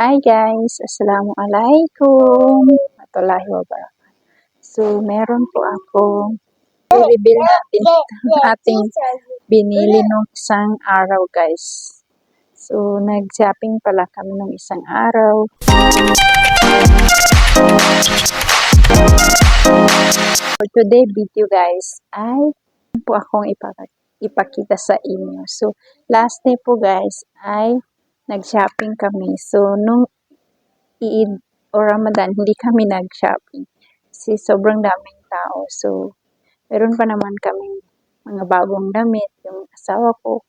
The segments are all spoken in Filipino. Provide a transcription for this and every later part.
Hi guys, Assalamualaikum warahmatullahi wabarakatuh. So, meron po akong i-reveal natin ating binili nung isang araw guys. So, nag-shopping pala kami nung isang araw. For today video guys ay po akong ipakita sa inyo. So, last day po guys ay nag-shopping kami. So, nung Eid o Ramadan, hindi kami nag-shopping. Kasi sobrang daming tao. So, meron pa naman kami mga bagong damit. Yung asawa ko,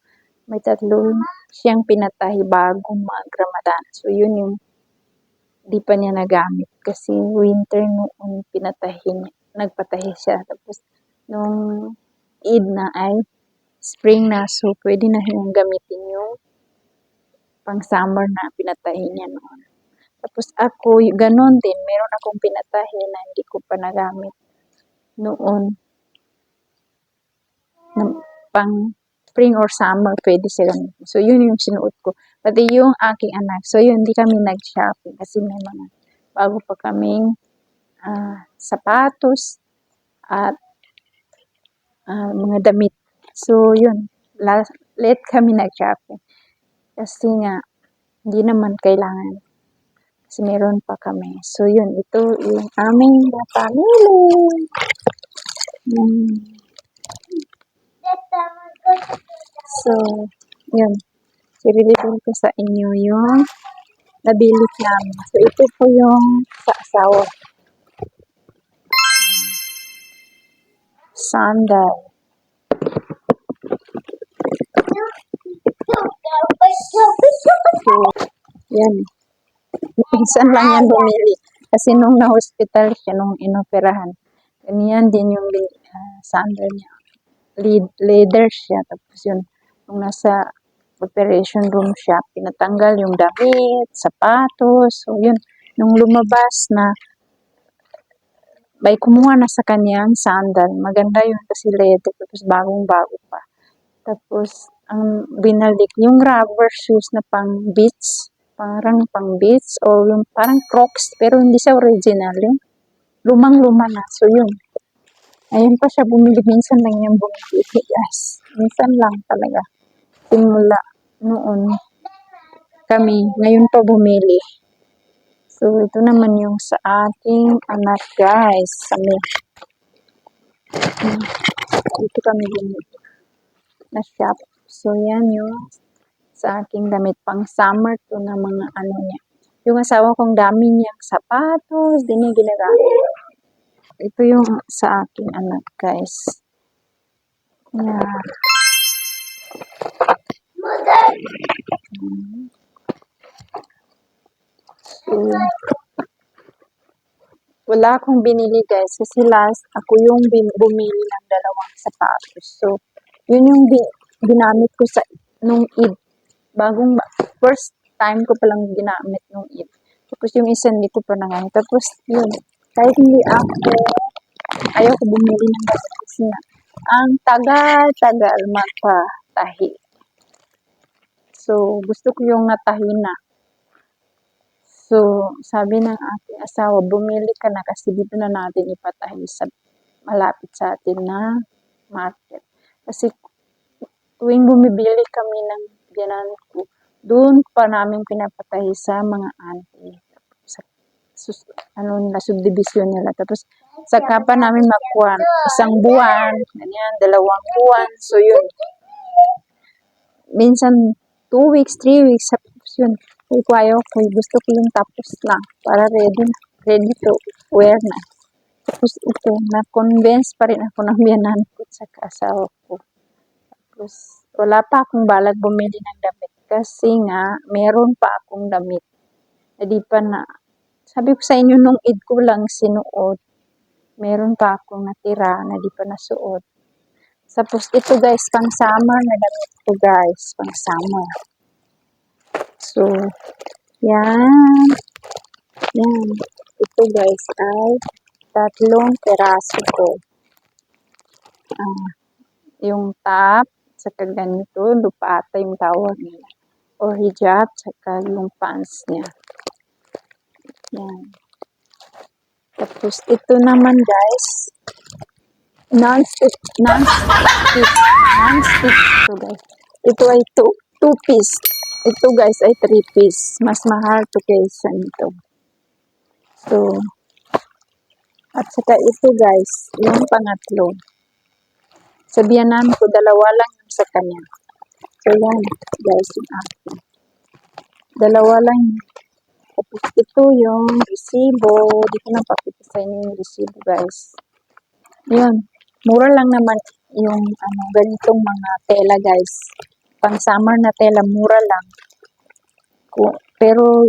may tatlo siyang pinatahi bagong mag-Ramadan. So, yun yung di pa niya nagamit. Kasi winter noon pinatahi niya. Nagpatahi siya. Tapos, nung Eid na ay spring na. So, pwede na siyang gamitin yung pang summer na pinatahi niya noon. Tapos ako, ganon din, meron akong pinatahi na hindi ko pa nagamit noon. Pang spring or summer, pwede siya gamitin. So, yun yung sinuot ko. Pati yung aking anak. So, yun, hindi kami nag-shopping kasi may mga bago pa kaming sapatos at mga damit. So, yun, late kami nag-shopping. Kasi nga, hindi naman kailangan. Kasi meron pa kami. So, yun. Ito yung aming napamili. So, yun. I-reveal ko sa inyo yung nabili namin. So, ito po yung sa asawa. Sandal. So, yan. Minsan lang yan bumili. Kasi nung na-hospital siya, nung inoperahan, ganyan din yung sandal niya. Leather siya. Tapos yun, nung nasa operation room siya, pinatanggal yung damit, sapatos. So yun, nung lumabas na, may kumuha na sa kanyang sandal. Maganda yun kasi leather. Tapos bagong-bago pa. Tapos, ang binalik, yung rubber shoes na pang beach, parang pang beach, o yung parang Crocs, pero hindi siya original, yung lumang-luma na. So, yun. Ayun pa siya bumili, minsan lang yung bumili. Yes, minsan lang talaga. Simula noon kami, ngayon pa bumili. So, ito naman yung sa aking anak, guys. Dito kami bumili na shop. So, yan yung sa aking damit. Pang summer to na mga ano niya. Yung asawa kong dami niyang sapatos, di niya ginagamit. Ito yung sa aking anak, guys. Yeah. So, wala akong binili, guys. Kasi last, ako yung bumili ng dalawang sapatos. So, yun yung ginamit ko sa nung Eid. First time ko palang ginamit nung Eid. Tapos yung isa hindi ko pa nagamit. Tapos yun, kahit hindi ayaw ko bumili ng damit kasi nga, ang tagal-tagal magpatahi. So, gusto ko yung natahi na. So, sabi ng aking asawa, bumili ka na kasi dito na natin ipatahi sa malapit sa atin na market. Kasi tuwing bumibili kami ng biyanan ko, doon pa namin pinapatahi sa mga auntie. Sa subdivision nila. Tapos, saka pa namin makuha. Isang buwan, ganyan, 2 buwan. So, yun. Minsan, 2 weeks, 3 weeks. Tapos, yun. Kaya ko ayaw ko. Gusto ko yung tapos lang. Para ready to wear na. Tapos, ito, na-convince pa rin ako ng biyanan ko sa asawa ko. Tapos, wala pa akong balak bumili ng damit. Kasi nga, meron pa akong damit. Hindi pa na. Sabi ko sa inyo, nung Eid ko lang sinuot. Meron pa akong natira na di pa nasuot. Tapos ito guys, pang summer na damit ko guys. Pang summer. So, yan. Yan. Ito guys ay 3 peraso ko. Yung top, saka ganito, lupata yung tawag nila. Or hijab, saka yung pants niya. Yan. Tapos ito naman guys, non-stick, non-stick, non-stick ito guys. Ito ay two piece. Ito guys ay 3 piece. Mas mahal to kaysa nito. So, at saka ito guys, yung pangatlo. Sabihan namin ko, dalawa lang yung sa kanya. So yan guys, yung akin. Dalawa lang yun. Tapos ito yung resibo. Di ko na pakita sa inyo yung resibo guys. Yun. Mura lang naman yung ganitong mga tela guys. Pang summer na tela, mura lang. Pero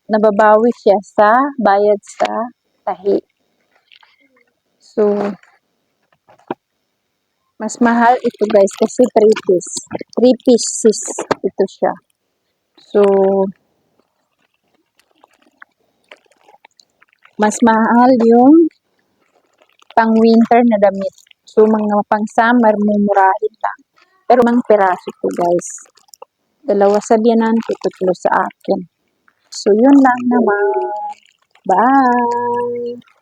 nababawi siya sa bayad sa tahi. So, mas mahal ito guys kasi 3 piece. 3 pieces ito siya. So, mas mahal yung pang winter na damit. So, mga pang summer, mumurahin lang. Pero mang peraso to guys. Dalawa sa biyanan ko, 3 sa akin. So, yun lang naman. Bye!